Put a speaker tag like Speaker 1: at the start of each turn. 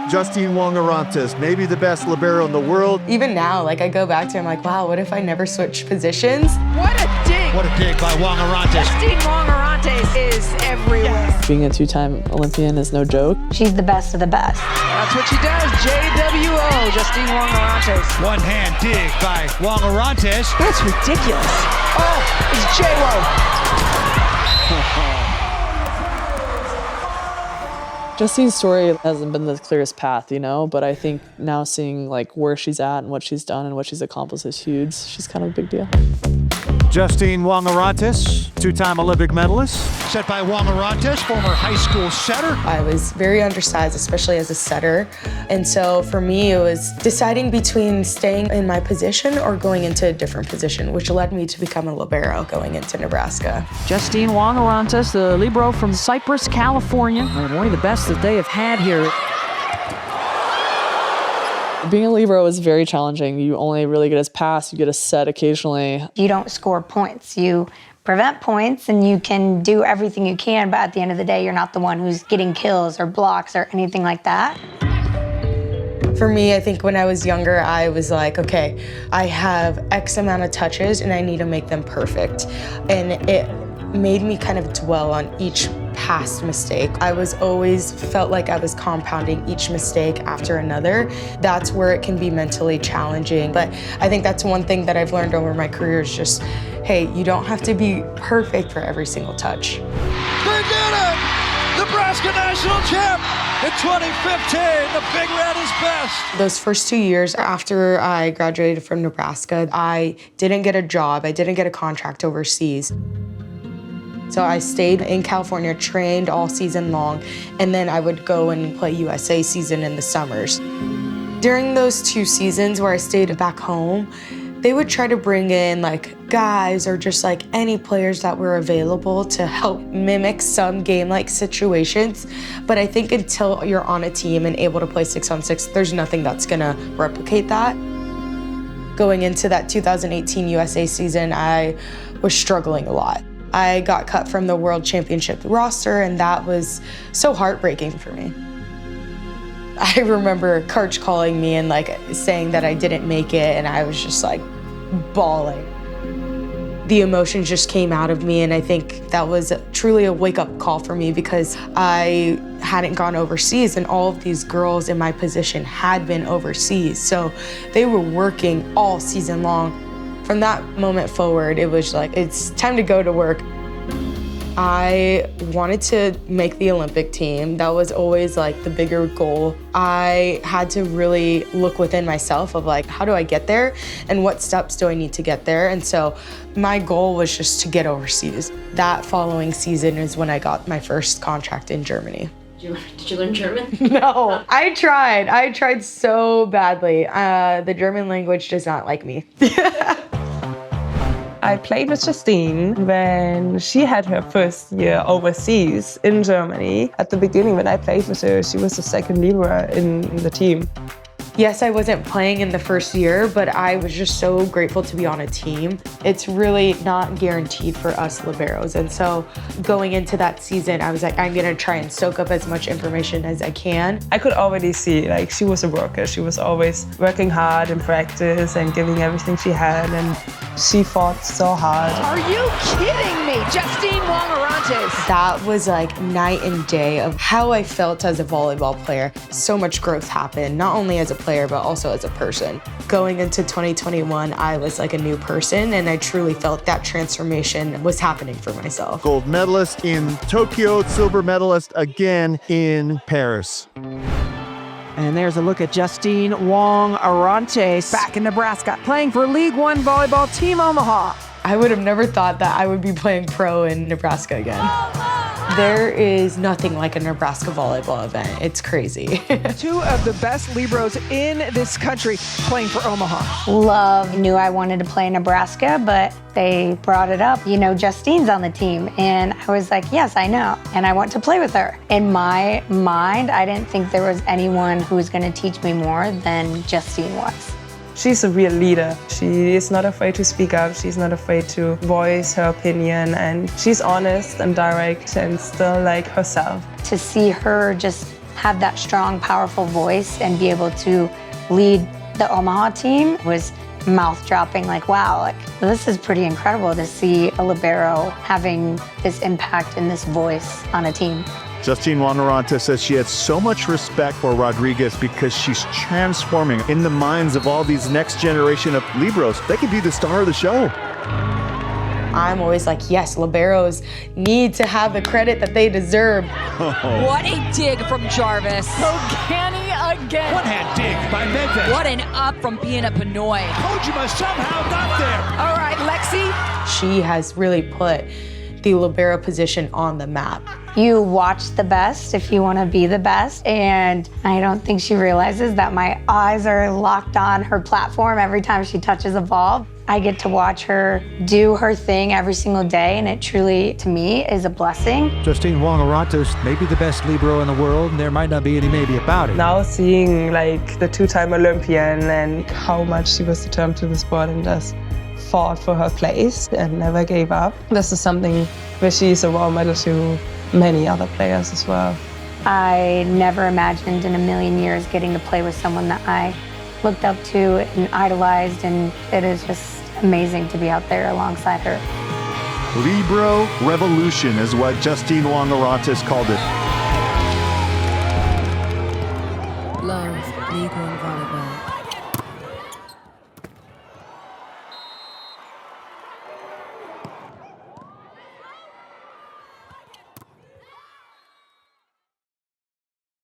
Speaker 1: Justine Wong-Orantes, maybe the best libero in the world.
Speaker 2: Even now, like I go back to it, I'm like, wow, what if I never switched positions?
Speaker 3: What a dig!
Speaker 4: What a dig by Wong-Orantes.
Speaker 3: Justine Wong-Orantes is everywhere.
Speaker 5: Being a two-time Olympian is no joke.
Speaker 6: She's the best of the best.
Speaker 3: That's what she does, JWO, Justine Wong-Orantes.
Speaker 4: One hand dig by Wong-Orantes.
Speaker 3: That's ridiculous. Oh, it's J-Wo.
Speaker 5: Justine's story hasn't been the clearest path, you know, but I think now seeing like where she's at and what she's done and what she's accomplished is huge. She's kind of a big deal.
Speaker 1: Justine Wong-Orantes, two-time Olympic medalist.
Speaker 4: Set by Wong-Orantes, former high school setter.
Speaker 2: I was very undersized, especially as a setter. And so for me, it was deciding between staying in my position or going into a different position, which led me to become a libero going into Nebraska.
Speaker 7: Justine Wong-Orantes, the libero from Cypress, California, and one of the best that they have had here.
Speaker 5: Being a libero is very challenging. You only really get a pass, you get a set occasionally.
Speaker 6: You don't score points. You prevent points and you can do everything you can, but at the end of the day, you're not the one who's getting kills or blocks or anything like that.
Speaker 2: For me, I think when I was younger, I was like, okay, I have X amount of touches and I need to make them perfect. And it made me kind of dwell on each past mistake. I was always felt like I was compounding each mistake after another. That's where it can be mentally challenging. But I think that's one thing that I've learned over my career is just, hey, you don't have to be perfect for every single touch.
Speaker 4: They did it! Nebraska national champ in 2015. The Big Red is best.
Speaker 2: Those first 2 years after I graduated from Nebraska, I didn't get a job. I didn't get a contract overseas. So I stayed in California, trained all season long, and then I would go and play USA season in the summers. During those 2 seasons where I stayed back home, they would try to bring in like guys or just like any players that were available to help mimic some game-like situations. But I think until you're on a team and able to play 6-on-6, there's nothing that's gonna replicate that. Going into that 2018 USA season, I was struggling a lot. I got cut from the World Championship roster, and that was so heartbreaking for me. I remember Coach calling me and like saying that I didn't make it, and I was just like bawling. The emotions just came out of me, and I think that was truly a wake-up call for me because I hadn't gone overseas, and all of these girls in my position had been overseas, so they were working all season long. From that moment forward, it was like, it's time to go to work. I wanted to make the Olympic team. That was always like the bigger goal. I had to really look within myself of like, how do I get there? And what steps do I need to get there? And so my goal was just to get overseas. That following season is when I got my first contract in Germany.
Speaker 8: Did you learn German?
Speaker 2: No, I tried so badly. The German language does not like me.
Speaker 9: I played with Justine when she had her first year overseas in Germany. At the beginning, when I played with her, she was the second libero in the team.
Speaker 2: Yes, I wasn't playing in the first year, but I was just so grateful to be on a team. It's really not guaranteed for us liberos. And so going into that season, I was like, I'm gonna try and soak up as much information as I can.
Speaker 9: I could already see, like, she was a worker. She was always working hard in practice and giving everything she had, and she fought so hard.
Speaker 3: Are you kidding me? Justine Wong-Orantes.
Speaker 2: That was like night and day of how I felt as a volleyball player. So much growth happened, not only as a player, but also as a person. Going into 2021, I was like a new person, and I truly felt that transformation was happening for myself.
Speaker 1: Gold medalist in Tokyo, silver medalist again in Paris.
Speaker 7: And there's a look at Justine Wong-Orantes back in Nebraska, playing for League One volleyball Team Omaha.
Speaker 2: I would have never thought that I would be playing pro in Nebraska again. There is nothing like a Nebraska volleyball event. It's crazy.
Speaker 3: 2 of the best liberos in this country playing for Omaha.
Speaker 6: Knew I wanted to play in Nebraska, but they brought it up. You know, Justine's on the team. And I was like, yes, I know. And I want to play with her. In my mind, I didn't think there was anyone who was going to teach me more than Justine was.
Speaker 9: She's a real leader. She is not afraid to speak up. She's not afraid to voice her opinion, and she's honest and direct and still like herself.
Speaker 6: To see her just have that strong, powerful voice and be able to lead the Omaha team was mouth-dropping. Like, wow, like this is pretty incredible to see a libero having this impact and this voice on a team.
Speaker 1: Justine Wong-Orantes says she has so much respect for Rodriguez because she's transforming in the minds of all these next generation of liberos. They could be the star of the show.
Speaker 2: I'm always like, yes, liberos need to have the credit that they deserve.
Speaker 8: What a dig from Jarvis.
Speaker 3: Kenny again.
Speaker 4: One-hand dig by Medved.
Speaker 8: What an up from Pina Pinoy.
Speaker 4: Kojima somehow got there.
Speaker 3: All right, Lexi.
Speaker 2: She has really put the libero position on the map.
Speaker 6: You watch the best if you want to be the best, and I don't think she realizes that my eyes are locked on her platform every time she touches a ball. I get to watch her do her thing every single day, and it truly, to me, is a blessing.
Speaker 10: Justine Wong-Orantes may be the best libero in the world, and there might not be any maybe about it.
Speaker 9: Now seeing like the two-time Olympian and how much she was determined to the sport and just fought for her place and never gave up. This is something where she's a role model to many other players as well.
Speaker 6: I never imagined in a million years getting to play with someone that I looked up to and idolized, and it is just amazing to be out there alongside her.
Speaker 1: Libero revolution is what Justine Wong-Orantes called it.